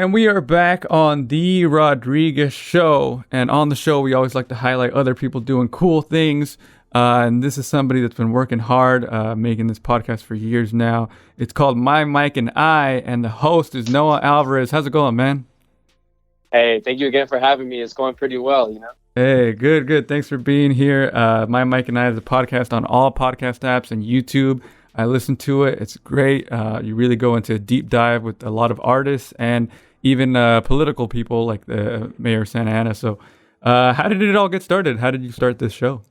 And we are back on the Rodriguez Show. And on the show, we always like to highlight other people doing cool things. And this is somebody that's been working hard, making this podcast for years now. It's called My Mike and I, and the host is Noah Alvarez. How's it going, man? Hey, thank you again for having me. It's going pretty well, you know? Hey, good. Thanks for being here. My Mike and I is a podcast on all podcast apps and YouTube. I listen to it. It's great. You really go into a deep dive with a lot of artists and even political people like the Mayor of Santa Ana. So how did it all get started? How did you start this show?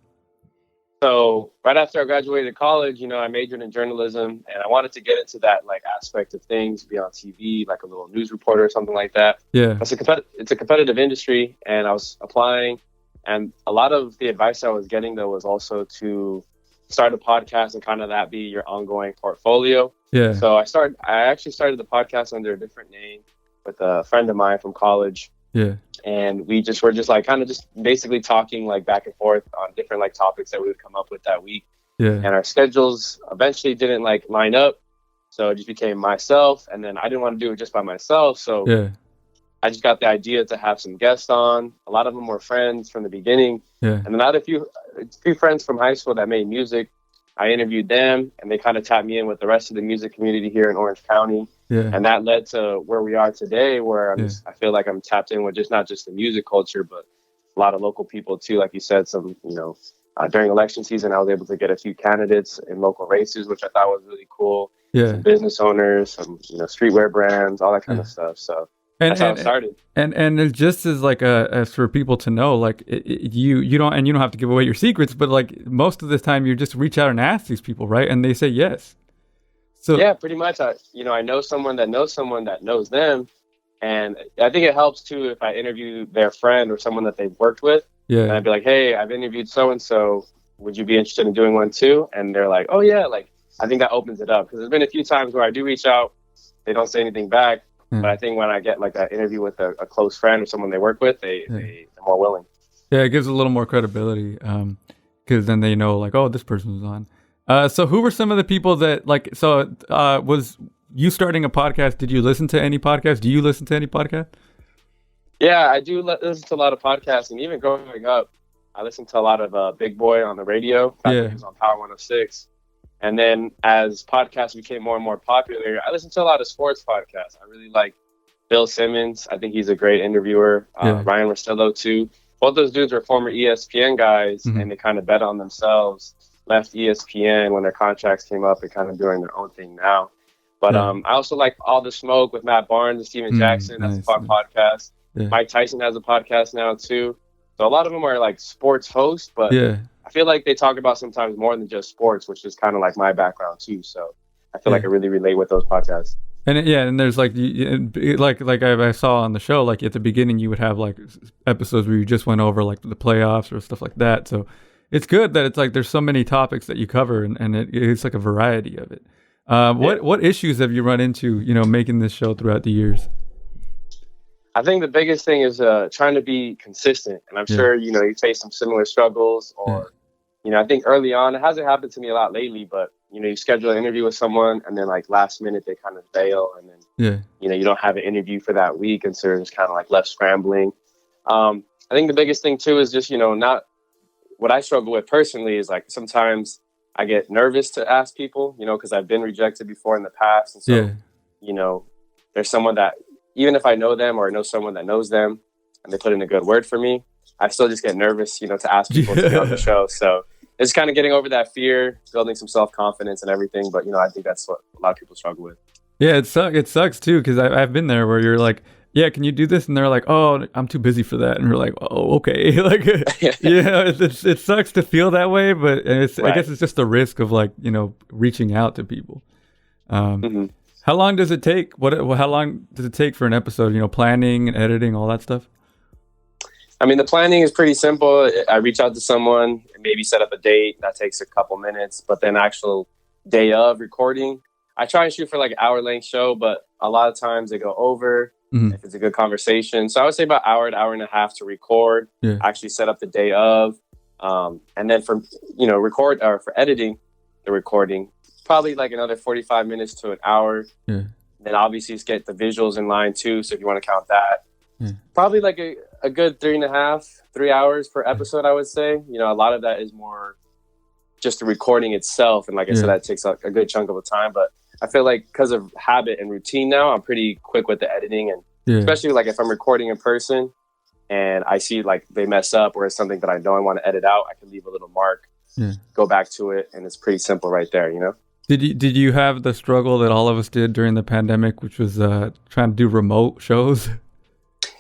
So right after I graduated college, I majored in journalism and I wanted to get into that aspect of things, be on TV, like a little news reporter or something like that. Yeah. It's a competitive industry and I was applying, and a lot of the advice I was getting though was also to start a podcast and kind of that be your ongoing portfolio. Yeah. So I actually started the podcast under a different name with a friend of mine from college. Yeah. And were just kind of just basically talking back and forth on different topics that we would come up with that week. Yeah. And our schedules eventually didn't line up. So it just became myself. And then I didn't want to do it just by myself. So Yeah. I just got the idea to have some guests on. A lot of them were friends from the beginning. Yeah. And then I had a few friends from high school that made music. I interviewed them and they kind of tapped me in with the rest of the music community here in Orange County. Yeah. And that led to where we are today, where I feel like I'm tapped in with not just the music culture, but a lot of local people too. Like you said, during election season, I was able to get a few candidates in local races, which I thought was really cool. Yeah. Some business owners, some, streetwear brands, all that kind of stuff. So that's how it started. And it's just as for people to know, you don't have to give away your secrets, but most of the time you just reach out and ask these people, right? And they say yes. So yeah, pretty much. I know someone that knows them, and I think it helps too if I interview their friend or someone that they've worked with. Yeah. And I'd be like, hey, I've interviewed so and so. Would you be interested in doing one too? And they're like, oh yeah. I think that opens it up, because there's been a few times where I do reach out, they don't say anything back. But I think when I get that interview with a close friend or someone they work with, they're more willing. Yeah, it gives a little more credibility, because then they know oh, this person's on. So who were some of the people that was you starting a podcast? Did you listen to any podcasts? Do you listen to any podcast? Yeah, I do listen to a lot of podcasts, and even growing up, I listened to a lot of Big Boy on the radio. Back when he was on Power 106. And then as podcasts became more and more popular, I listened to a lot of sports podcasts. I really like Bill Simmons. I think he's a great interviewer. Ryan Russillo too. Both those dudes were former ESPN guys, and they kind of bet on themselves, left ESPN when their contracts came up and kind of doing their own thing now. But I also like All the Smoke with Matt Barnes and Steven Jackson. That's a fun podcast. Yeah. Mike Tyson has a podcast now too. So a lot of them are sports hosts, but I feel like they talk about sometimes more than just sports, which is kind of my background too. So I feel like I really relate with those podcasts. And and there's I saw on the show, at the beginning you would have episodes where you just went over the playoffs or stuff like that. So it's good that it's there's so many topics that you cover, and it's a variety of it. What issues have you run into, making this show throughout the years? I think the biggest thing is trying to be consistent. And I'm sure, you face some similar struggles or, I think early on, it hasn't happened to me a lot lately, but, you schedule an interview with someone and then last minute they kind of bail, and then, you don't have an interview for that week. And so it's kind of left scrambling. I think the biggest thing too is just, not what I struggle with personally is sometimes I get nervous to ask people, because I've been rejected before in the past. And so, there's someone that, even if I know them or know someone that knows them and they put in a good word for me, I still just get nervous, to ask people to be on the show. So it's kind of getting over that fear, building some self-confidence and everything. But, I think that's what a lot of people struggle with. Yeah, it sucks too, because I've been there where you're like, yeah, can you do this? And they're like, oh, I'm too busy for that. And we're like, oh, okay. It sucks to feel that way, but I guess it's just the risk of reaching out to people. How long does it take? How long does it take for an episode? Planning and editing, all that stuff. I mean, the planning is pretty simple. I reach out to someone and maybe set up a date. That takes a couple minutes, but then actual day of recording, I try and shoot for an hour-length show, but a lot of times they go over if it's a good conversation. So I would say about hour and a half to record. Actually set up the day of, and then for record or for editing the recording, probably another 45 minutes to an hour. Then obviously just get the visuals in line too. So if you want to count that, Yeah. probably like a good 3 hours per episode, I would say. You know, a lot of that is more just the recording itself. And like I said, that takes a good chunk of the time. But I feel like because of habit and routine now, I'm pretty quick with the editing. And especially like if I'm recording in person and I see like they mess up or it's something that I know I want to edit out, I can leave a little mark, go back to it. And it's pretty simple right there, you know? Did you have the struggle that all of us did during the pandemic, which was trying to do remote shows?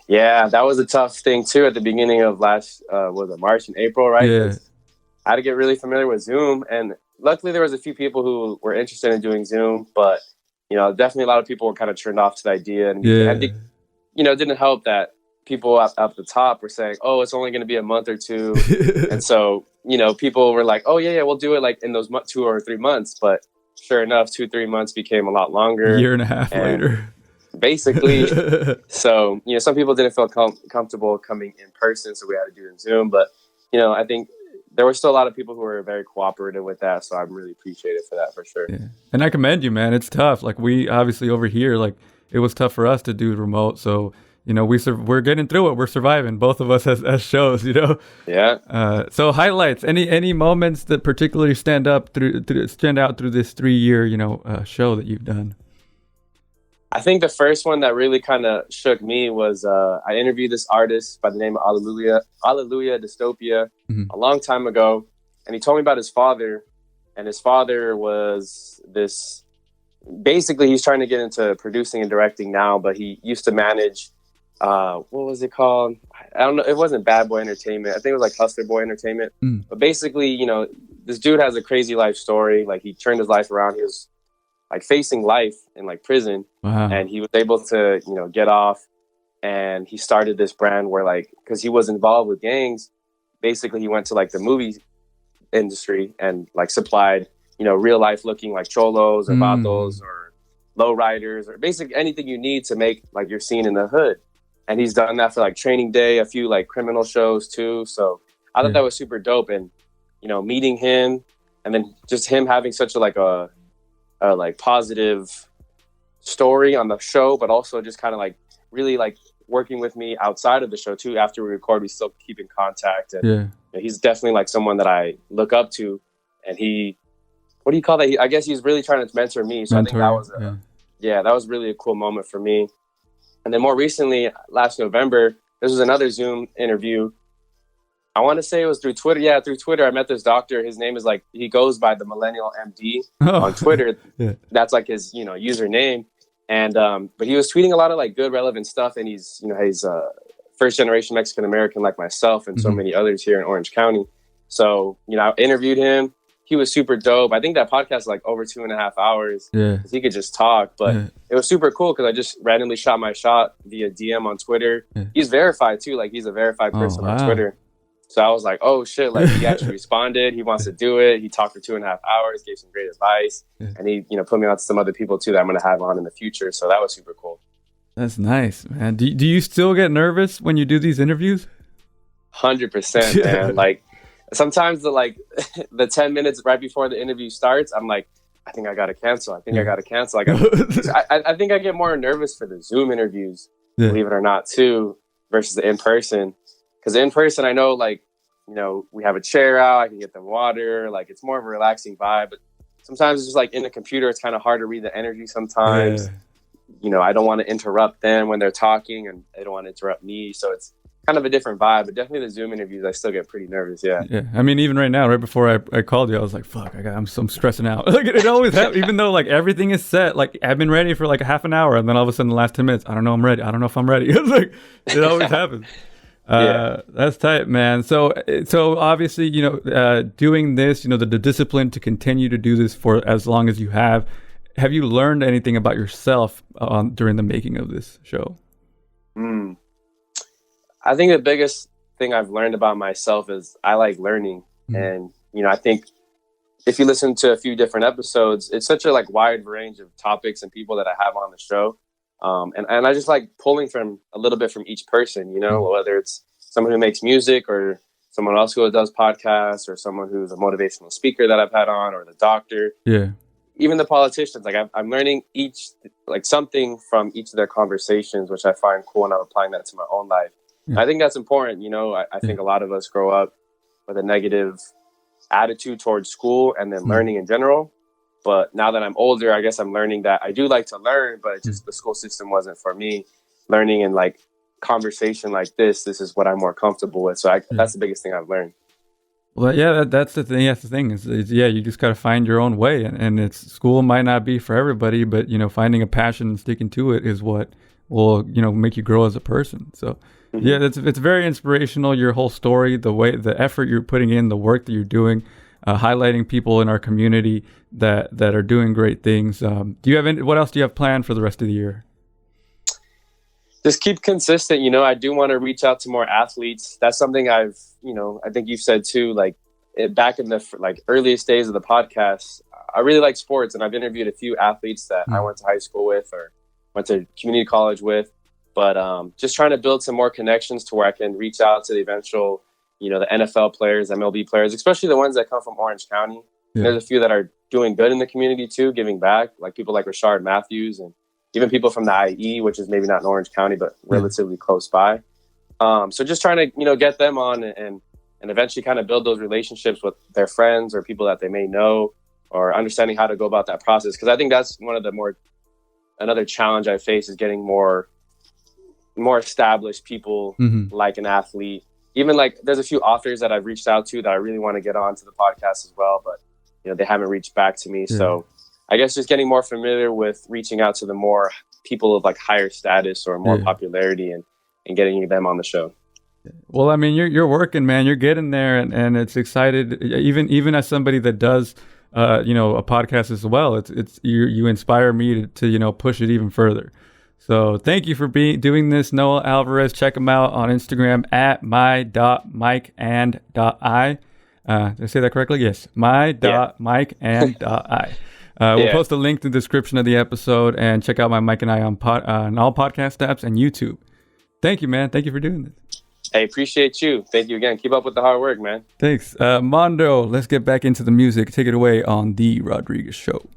Yeah, that was a tough thing too at the beginning of last was it March and April, right? Yeah. I had to get really familiar with Zoom, and luckily there was a few people who were interested in doing Zoom, but you know, definitely a lot of people were kind of turned off to the idea, and you know, it didn't help that people up the top were saying, "Oh, it's only going to be a month or two," and so you know, people were like, "Oh yeah, we'll do it like in those 2 or 3 months," but sure enough, 2-3 months became a lot longer. A year and a half later. Basically. So, you know, some people didn't feel comfortable coming in person, so we had to do it in Zoom. But, you know, I think there were still a lot of people who were very cooperative with that. So I'm really appreciative for that, for sure. Yeah. And I commend you, man. It's tough. Like we obviously over here, like it was tough for us to do remote. So, you know, we're getting through it. We're surviving. Both of us as shows, you know? Yeah. So highlights, any moments that particularly stand out through this 3-year, you know, show that you've done? I think the first one that really kind of shook me was I interviewed this artist by the name of Alleluia Dystopia a long time ago. And he told me about his father. And his father was this, basically he's trying to get into producing and directing now, but he used to manage, what was it called? I don't know. It wasn't Bad Boy Entertainment. I think it was like Hustler Boy Entertainment. But basically, you know, this dude has a crazy life story. Like he turned his life around. He was like facing life in like prison. Wow. And he was able to, you know, get off, and he started this brand where like, cause he was involved with gangs. Basically he went to like the movie industry and like supplied, you know, real life looking like cholos or vatos or lowriders or basically anything you need to make like your scene in the hood. And he's done that for like Training Day, a few like criminal shows too. So I thought that was super dope. And, you know, meeting him and then just him having such a like positive story on the show, but also just kind of like really like working with me outside of the show too. After we record, we still keep in contact. And you know, he's definitely like someone that I look up to. And he, what do you call that? I guess he's really trying to mentor me. So I think that was that was really a cool moment for me. And then more recently, last November, this was another Zoom interview. I want to say it was through Twitter. Yeah, through Twitter, I met this doctor. His name is like, he goes by the Millennial MD on Twitter. That's like his, you know, username. And, but he was tweeting a lot of like good, relevant stuff. And he's, you know, he's first generation Mexican-American like myself and so many others here in Orange County. So, you know, I interviewed him. He was super dope. I think that podcast was like over 2.5 hours. He could just talk, but it was super cool because I just randomly shot my shot via DM on Twitter. He's verified too. Like he's a verified person on Twitter. So I was like, oh shit, like he actually responded. He wants to do it. He talked for 2.5 hours, gave some great advice. And he, you know, put me on to some other people too that I'm going to have on in the future. So that was super cool. That's nice, man. Do you still get nervous when you do these interviews? 100%, man. Like sometimes the 10 minutes right before the interview starts, I'm like, I think I got to cancel. I think I got to cancel. I think I get more nervous for the Zoom interviews, believe it or not, too, versus the in-person. Because in person, I know, like, you know, we have a chair out, I can get them water, like, it's more of a relaxing vibe. But sometimes it's just like in the computer, it's kind of hard to read the energy sometimes. You know, I don't want to interrupt them when they're talking, and they don't want to interrupt me. So it's kind of a different vibe. But definitely the Zoom interviews, I still get pretty nervous. Yeah. I mean, even right now, right before I called you, I was like, fuck, I'm stressing out. Like, it always happens, even though, like, everything is set. Like, I've been ready for, like, half an hour, and then all of a sudden, the last 10 minutes, I don't know I'm ready. I don't know if I'm ready. It's like, it always happens. That's tight, man. So obviously, you know, doing this, you know, the discipline to continue to do this for as long as you have you learned anything about yourself during the making of this show? I think the biggest thing I've learned about myself is I like learning. And, you know, I think if you listen to a few different episodes, it's such a like wide range of topics and people that I have on the show. And I just like pulling from a little bit from each person, you know, whether it's someone who makes music or someone else who does podcasts or someone who's a motivational speaker that I've had on or the doctor. even the politicians, like I'm learning like something from each of their conversations, which I find cool, and I'm applying that to my own life. I think that's important. I think a lot of us grow up with a negative attitude towards school and then learning in general. But now that I'm older, I guess I'm learning that I do like to learn, but just the school system wasn't for me. Learning in like conversation like this is what I'm more comfortable with. So that's the biggest thing I've learned. Well, yeah, that's the thing. That's the thing is you just got to find your own way, and it's school might not be for everybody, but finding a passion and sticking to it is what will make you grow as a person. So yeah, it's very inspirational. Your whole story, the effort you're putting in, the work that you're doing, highlighting people in our community that are doing great things. What else do you have planned for the rest of the year? Just keep consistent. I do want to reach out to more athletes. That's something I think you've said too, like back in the earliest days of the podcast. I really like sports, and I've interviewed a few athletes that I went to high school with or went to community college with, but just trying to build some more connections to where I can reach out to the eventual, the NFL players, MLB players, especially the ones that come from Orange County. Yeah. There's a few that are doing good in the community too, giving back, like people like Rashard Matthews and even people from the IE, which is maybe not in Orange County, but relatively close by. So just trying to, get them on and eventually kind of build those relationships with their friends or people that they may know, or understanding how to go about that process. Because I think that's one of another challenge I face is getting more established people like an athlete. Even like there's a few authors that I've reached out to that I really want to get on to the podcast as well, but they haven't reached back to me. Yeah. So I guess just getting more familiar with reaching out to the more people of like higher status or more popularity and getting them on the show. Well, I mean, you're working, man. You're getting there, and it's excited. Even as somebody that does, a podcast as well, it's you inspire me to push it even further. So thank you for doing this, Noah Alvarez. Check him out on Instagram at my.mikeand.i. Did I say that correctly? Yes, my.mikeand.i. We'll post a link in the description of the episode, and check out my Mike and I on all podcast apps and YouTube. Thank you, man. Thank you for doing this. Hey, appreciate you. Thank you again. Keep up with the hard work, man. Thanks. Mondo, let's get back into the music. Take it away on The Rodriguez Show.